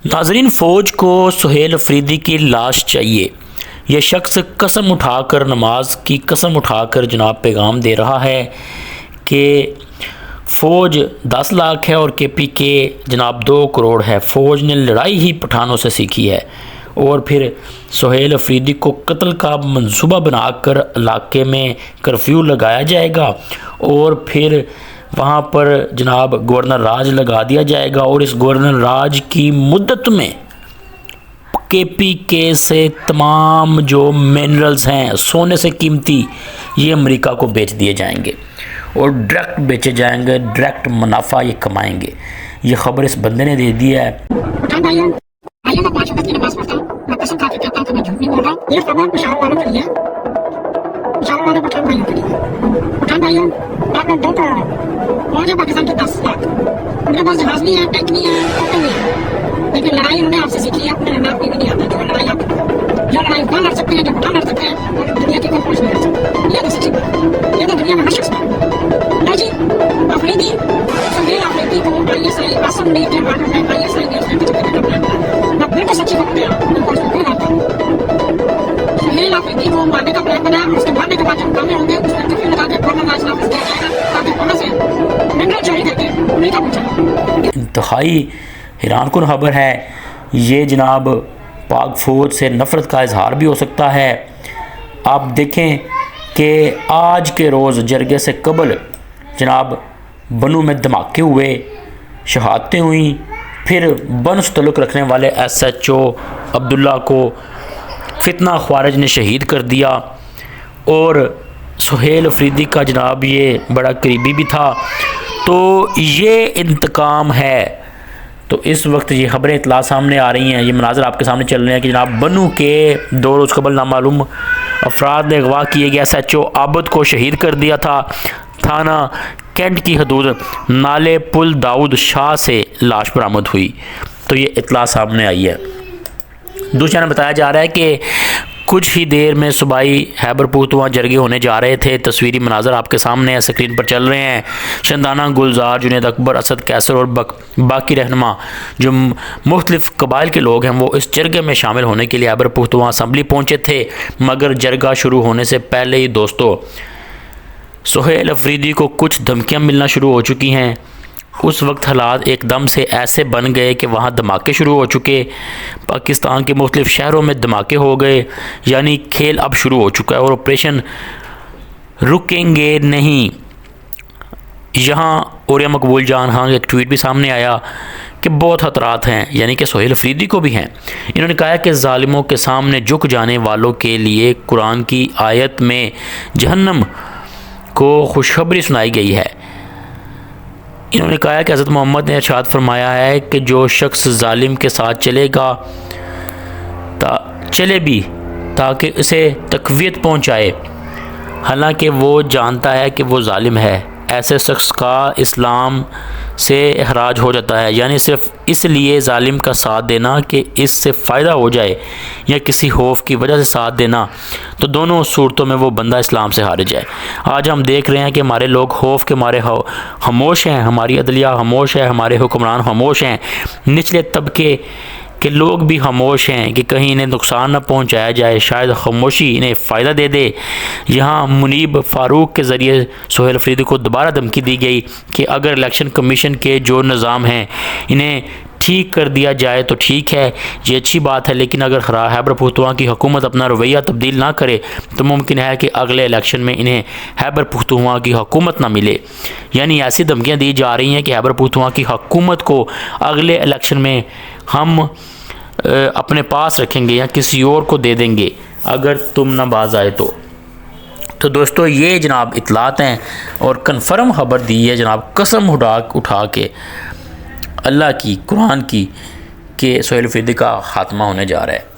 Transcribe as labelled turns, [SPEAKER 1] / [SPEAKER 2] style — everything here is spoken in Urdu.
[SPEAKER 1] ناظرین، فوج کو سہیل افریدی کی لاش چاہیے۔ یہ شخص قسم اٹھا کر، نماز کی قسم اٹھا کر جناب پیغام دے رہا ہے کہ فوج 10 لاکھ ہے اور کے پی کے جناب 2 کروڑ ہے۔ فوج نے لڑائی ہی پٹھانوں سے سیکھی ہے، اور پھر سہیل افریدی کو قتل کا منصوبہ بنا کر علاقے میں کرفیو لگایا جائے گا، اور پھر وہاں پر جناب گورنر راج لگا دیا جائے گا، اور اس گورنر راج کی مدت میں کے پی کے سے تمام جو منرلز ہیں سونے سے قیمتی، یہ امریکہ کو بیچ دیے جائیں گے، اور ڈائریکٹ بیچے جائیں گے، ڈائریکٹ منافع یہ کمائیں گے۔ یہ خبر اس بندے نے دے دی ہے۔
[SPEAKER 2] پاکستان کے 10 لاکھ ان کے پاس جہاز نہیں ہے، ٹینک نہیں ہے، ٹوٹل نہیں ہے، لیکن لڑائی انہوں نے آپ سے سیکھی ہے، اپنے نام پہ بھی نہیں آتا جو لڑائی وہاں لڑ سکتے ہیں، جو وہاں لڑ سکتے ہیں، اور دنیا کی کوئی فوج نہیں لڑ سکتی۔ یہ تو سچی بات ہے، یہ تو دنیا میں ہر شخص ہے جی۔ افریدی سہیل افریدی کو ISI آسم لے کے آنا ہے، ISI نے اس میں کچھ کرنا ہے، میں بالکل سچی بات ہے، ان کو اس میں کوئی بات نہیں۔ سہیل افریدی کو مارنے کا پلان بنا، اس کے مارنے کے بعد جو کامے ہوں گے اس میں کفی لگا کے گورنر راج نافذ کیا جائے گا، تاکہ وہاں سے
[SPEAKER 1] انتہائی حیران کن خبر ہے یہ۔ جناب پاک فوج سے نفرت کا اظہار بھی ہو سکتا ہے۔ آپ دیکھیں کہ آج کے روز جرگے سے قبل جناب بنو میں دھماکے ہوئے، شہادتیں ہوئیں، پھر بن سے تعلق رکھنے والے SHO عبداللہ کو فتنہ خوارج نے شہید کر دیا، اور سہیل افریدی کا جناب یہ بڑا قریبی بھی تھا، تو یہ انتقام ہے۔ تو اس وقت یہ خبریں اطلاع سامنے آ رہی ہیں، یہ مناظر آپ کے سامنے چل رہے ہیں کہ جناب بنو کے 2 روز قبل نامعلوم افراد نے اغوا کیے گیا SHO عابد کو شہید کر دیا تھا۔ تھانہ کینٹ کی حدود نالے پل داؤد شاہ سے لاش برآمد ہوئی، تو یہ اطلاع سامنے آئی ہے۔ دوسرے نے بتایا جا رہا ہے کہ کچھ ہی دیر میں صوبائی خیبر پختونخوا جرگے ہونے جا رہے تھے۔ تصویری مناظر آپ کے سامنے اسکرین پر چل رہے ہیں۔ شندانہ گلزار، جنید اکبر، اسد کیسر اور باقی رہنما جو مختلف قبائل کے لوگ ہیں وہ اس جرگے میں شامل ہونے کے لیے خیبر پختونخوا اسمبلی پہنچے تھے، مگر جرگہ شروع ہونے سے پہلے ہی دوستو سہیل افریدی کو کچھ دھمکیاں ملنا شروع ہو چکی ہیں۔ اس وقت حالات ایک دم سے ایسے بن گئے کہ وہاں دھماکے شروع ہو چکے، پاکستان کے مختلف شہروں میں دھماکے ہو گئے، یعنی کھیل اب شروع ہو چکا ہے، اور آپریشن رکیں گے نہیں۔ یہاں اوریا مقبول جان ہاں ایک ٹویٹ بھی سامنے آیا کہ بہت خطرات ہیں، یعنی کہ سہیل افریدی کو بھی ہیں۔ انہوں نے کہا کہ ظالموں کے سامنے جھک جانے والوں کے لیے قرآن کی آیت میں جہنم کو خوشخبری سنائی گئی ہے۔ انہوں نے کہا کہ حضرت محمد نے ارشاد فرمایا ہے کہ جو شخص ظالم کے ساتھ چلے گا چلے بھی تاکہ اسے تقویت پہنچائے، حالانکہ وہ جانتا ہے کہ وہ ظالم ہے، ایسے شخص کا اسلام سے اخراج ہو جاتا ہے، یعنی صرف اس لیے ظالم کا ساتھ دینا کہ اس سے فائدہ ہو جائے یا کسی خوف کی وجہ سے ساتھ دینا، تو دونوں صورتوں میں وہ بندہ اسلام سے خارج ہے۔ آج ہم دیکھ رہے ہیں کہ ہمارے لوگ خوف کے مارے خاموش ہیں، ہماری عدلیہ خاموش ہے، ہمارے حکمران خاموش ہیں، نچلے طبقے کہ لوگ بھی خاموش ہیں کہ کہیں انہیں نقصان نہ پہنچایا جائے، شاید خاموشی انہیں فائدہ دے دے۔ یہاں منیب فاروق کے ذریعے سہیل افریدی کو دوبارہ دھمکی دی گئی کہ اگر الیکشن کمیشن کے جو نظام ہیں انہیں ٹھیک کر دیا جائے تو ٹھیک ہے، یہ اچھی بات ہے، لیکن اگر خیبر پختونخوا کی حکومت اپنا رویہ تبدیل نہ کرے تو ممکن ہے کہ اگلے الیکشن میں انہیں خیبر پختونخوا کی حکومت نہ ملے۔ یعنی ایسی دھمکیاں دی جا رہی ہیں کہ خیبر پختونخوا کی حکومت کو اگلے الیکشن میں ہم اپنے پاس رکھیں گے یا کسی اور کو دے دیں گے اگر تم نہ باز آئے تو دوستو یہ جناب اطلاعات ہیں، اور کنفرم خبر دی ہے جناب قسم اٹھا کے اللہ کی، قرآن کی، کہ سہیل افریدی کا خاتمہ ہونے جا رہا ہے۔